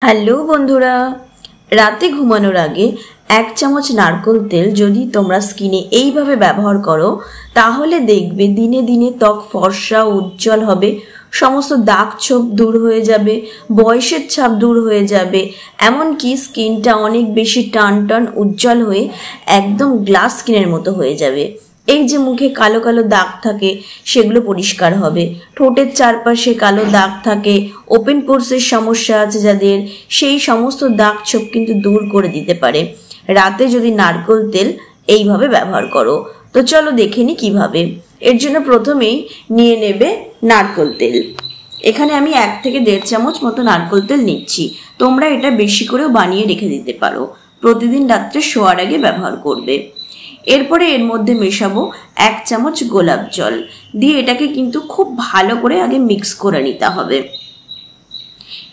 Hello বন্ধুরা, রাতে ঘুমানোর আগে 1 চামচ নারকেল তেল যদি তোমরা স্কিনে এইভাবে ব্যবহার করো তাহলে দেখবে দিনে দিনে ত্বক ফর্সা উজ্জ্বল হবে, সমস্ত দাগ ছোপ দূর হয়ে যাবে, বয়সের ছাপ দূর হয়ে যাবে, এমনকি স্কিনটা অনেক বেশি টান টান উজ্জ্বল হয়ে একদম গ্লাস স্কিনের মতো হয়ে যাবে। এই যে মুখে কালো কালো দাগ থাকে সেগুলো পরিষ্কার হবে, ঠোঁটের চারপাশে কালো দাগ থাকে, ওপেন পোরসের সমস্যা আছে যাদের, সেই সমস্ত দাগ ছোপ কিন্তু দূর করে দিতে পারে রাতে যদি নারকেল তেল এইভাবে ব্যবহার করো। তো চলো দেখে নি কিভাবে। এর জন্য প্রথমেই নিয়ে নেবে নারকেল তেল। এখানে আমি 1 থেকে 1.5 চামচ মতো নারকেল তেল নিচ্ছি। তোমরা এটা বেশি করেও বানিয়ে রেখে দিতে পারো, প্রতিদিন রাত্রে শোয়ার আগে ব্যবহার করবে। এরপরে এর মধ্যে মেশাবো 1 চামচ গোলাপ জল দিয়ে এটাকে কিন্তু খুব ভালো করে আগে মিক্স করে নিতে হবে।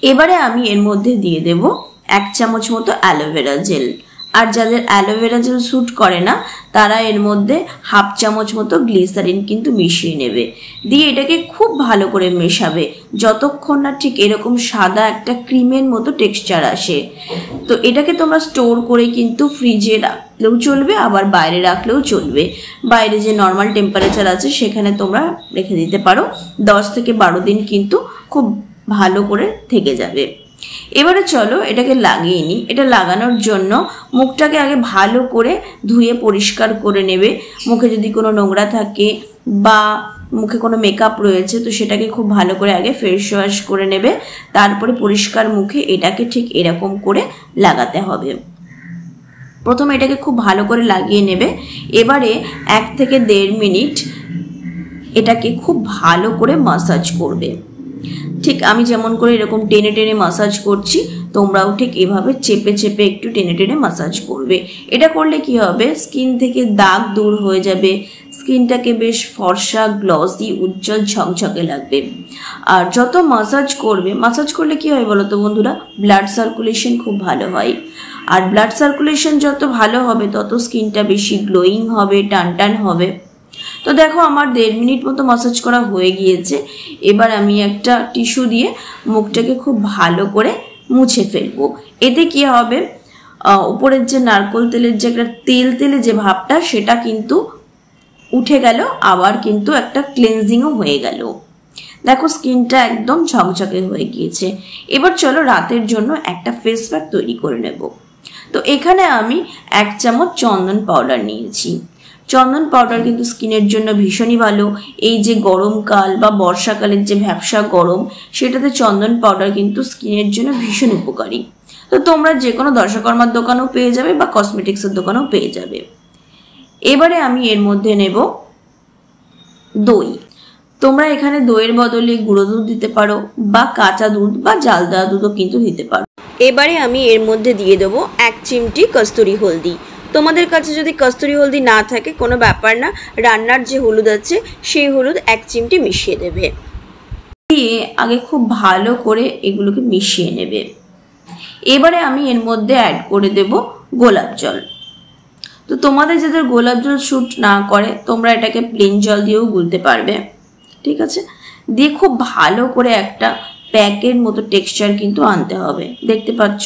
এবারে আমি এর মধ্যে দিয়ে দেব 1 চামচ মতো অ্যালোভেরা জেল, আর যাদের অ্যালোভেরা জেল স্যুট করে না তারা এর মধ্যে 1/2 চামচ মতো গ্লিসারিন কিন্তু মিশিয়ে নেবে, দিয়ে এটাকে খুব ভালো করে মেশাবে যতক্ষণ না ঠিক এরকম সাদা একটা ক্রিমের মতো টেক্সচার আসে। তো এটাকে তোমরা স্টোর করে কিন্তু ফ্রিজে রাখলেও চলবে, আবার বাইরে রাখলেও চলবে। বাইরে যে নর্মাল টেম্পারেচার আছে সেখানে তোমরা রেখে দিতে পারো, 10 থেকে 12 দিন কিন্তু খুব ভালো করে থেকে যাবে। এবারে চলো এটাকে লাগিয়ে নিই। এটা লাগানোর জন্য মুখটাকে আগে ভালো করে ধুয়ে পরিষ্কার করে নেবে। মুখে যদি কোনো নোংরা থাকে বা মুখে কোনো মেকআপ রয়েছে তো সেটাকে খুব ভালো করে আগে ফেস ওয়াশ করে নেবে, তারপরে পরিষ্কার মুখে এটাকে ঠিক এরকম করে লাগাতে হবে। প্রথমে এটাকে খুব ভালো করে লাগিয়ে নেবে। এবারে 1 থেকে 1.5 মিনিট এটাকে খুব ভালো করে মাসাজ করবে। ঠিক আমি যেমন করে এরকম টেনে টেনে মাসাজ করছি তোমরাও ঠিক এভাবে চেপে চেপে একটু টেনে টেনে মাসাজ করবে। এটা করলে কি হবে, স্কিন থেকে দাগ দূর হয়ে যাবে, স্কিনটাকে বেশ ফর্সা গ্লসি উজ্জ্বল ঝকঝকে লাগবে। আর যত মাসাজ করলে কি হয় বলো তো বন্ধুরা, ব্লাড সার্কুলেশন খুব ভালো হয়, আর ব্লাড সার্কুলেশন যত ভালো হবে তত স্কিনটা বেশি গ্লোয়িং হবে, টান টান হবে। তো দেখো আমার 1.5 মিনিট মতো মাসাজ করা হয়ে গিয়েছে। এবার আমি একটা টিস্যু দিয়ে মুখটাকে খুব ভালো করে মুছে ফেলবো। এতে কি হবে, উপরের যে নারকেল তেলের যে একটা তেল তেলে যে ভাবটা সেটা কিন্তু উঠে গেল, আবার কিন্তু একটা ক্লিনজিংও হয়ে গেল। দেখো স্কিনটা একদম ঝকঝকে হয়ে গিয়েছে। এবার চলো রাতের জন্য একটা ফেস প্যাক তৈরি করে নেব। তো এখানে আমি 1 চামচ চন্দন পাউডার নিয়েছি। চন্দন পাউডার কিন্তু স্কিনের জন্য ভীষণই ভালো। এই যে গরমকাল বা বর্ষাকালের যে ভ্যাপসা গরম সেটাতে চন্দন পাউডার কিন্তু স্কিনের জন্য ভীষণ উপকারী। তো তোমরা যে কোনো দশকর্মার দোকানেও পেয়ে যাবে বা কসমেটিক্সের দোকানেও পেয়ে যাবে। এবারে আমি এর মধ্যে নেব দই। তোমরা এখানে দইয়ের বদলে গুঁড়ো দুধ দিতে পারো বা কাঁচা দুধ বা জাল দেওয়া দুধও কিন্তু দিতে পারো। এবারে আমি এর মধ্যে দিয়ে দেবো 1 চিমটি কস্তুরি হলদি। তোমাদের কাছে যদি কস্তুরি হলদি না থাকে কোনো ব্যাপার না, রান্নার যে হলুদ আছে সেই হলুদ 1 চিমটি মিশিয়ে দেবে। দিয়ে আগে খুব ভালো করে এগুলোকে মিশিয়ে নেবে। এবারে আমি এর মধ্যে অ্যাড করে দেব গোলাপ জল। তো তোমাদের যাদের গোলাপ জল স্যুট না করে তোমরা এটাকে প্লেন জল দিয়েও গুলতে পারবে, ঠিক আছে। দিয়ে খুব ভালো করে একটা প্যাকের মতো টেক্সচার কিন্তু আনতে হবে। দেখতে পাচ্ছ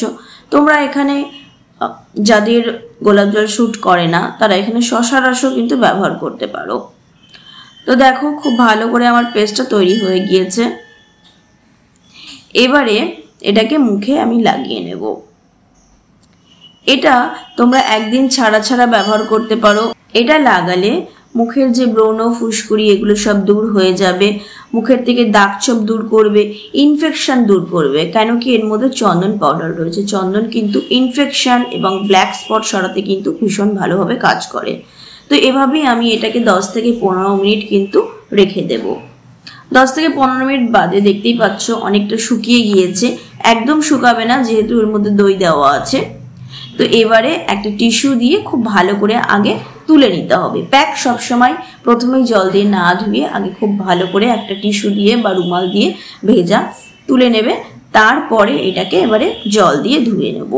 তোমরা এখানে যাদের গোলাপ জল স্যুট করে না তারা এখানে শসার রসও কিন্তু ব্যবহার করতে পারো। তো দেখো খুব ভালো করে আমার পেস্টটা তৈরি হয়ে গিয়েছে। এবারে এটাকে মুখে আমি লাগিয়ে নেব। এটা তোমরা একদিন ছাড়া ছাড়া ব্যবহার করতে পারো। এটা লাগালে মুখের যে ব্রণ ফুসকুড়ি এগুলো সব দূর হয়ে যাবে, মুখের থেকে দাগ ছোপ দূর করবে, ইনফেকশন দূর করবে। কেন কি এর মধ্যে চন্দন পাউডার রয়েছে। চন্দন কিন্তু ইনফেকশন এবং ব্ল্যাক স্পট সরাতে কিন্তু ভীষণ ভালোভাবে কাজ করে। তো এভাবেই আমি এটাকে 10 থেকে 15 মিনিট কিন্তু রেখে দেব। 10 থেকে 15 মিনিট বাদে দেখতেই পাচ্ছ অনেকটা শুকিয়ে গিয়েছে। একদম শুকাবে না যেহেতু এর মধ্যে দই দেওয়া আছে। তো এবারে একটা টিস্যু দিয়ে খুব ভালো করে আগে তুলে নিতে হবে। প্যাক সবসময় প্রথমেই জল দিয়ে না ধুয়ে আগে খুব ভালো করে একটা টিস্যু দিয়ে বা রুমাল দিয়ে ভেজা তুলে নেবে, তারপরে এটাকে এবারে জল দিয়ে ধুয়ে নেব।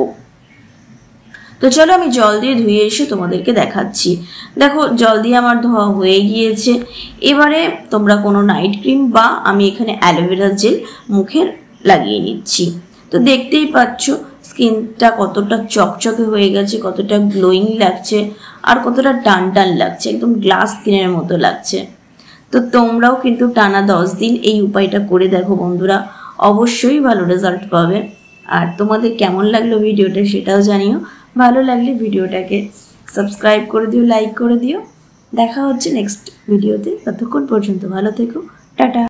তো চলো আমি জল দিয়ে ধুয়ে এসে তোমাদেরকে দেখাচ্ছি। দেখো জল দিয়ে আমার ধোয়া হয়ে গিয়েছে। এবারে তোমরা কোনো নাইট ক্রিম বা আমি এখানে অ্যালোভেরা জেল মুখে লাগিয়ে নিচ্ছি। তো দেখতেই পাচ্ছ স্কিনটা কতটা চকচকে হয়ে গেছে, কতটা গ্লোয়িং লাগছে আর কতটা টান টান লাগছে, একদম গ্লাস স্কিনের মতো লাগছে। তো তোমরাও কিন্তু টানা 10 দিন এই উপায়টা করে দেখো বন্ধুরা, অবশ্যই ভালো রেজাল্ট পাবে। আর তোমাদের কেমন লাগলো ভিডিওটা সেটাও জানিও। ভালো লাগলে ভিডিওটাকে সাবস্ক্রাইব করে দিও, লাইক করে দিও। দেখা হচ্ছে নেক্সট ভিডিওতে, ততক্ষণ পর্যন্ত ভালো থেকো, টাটা।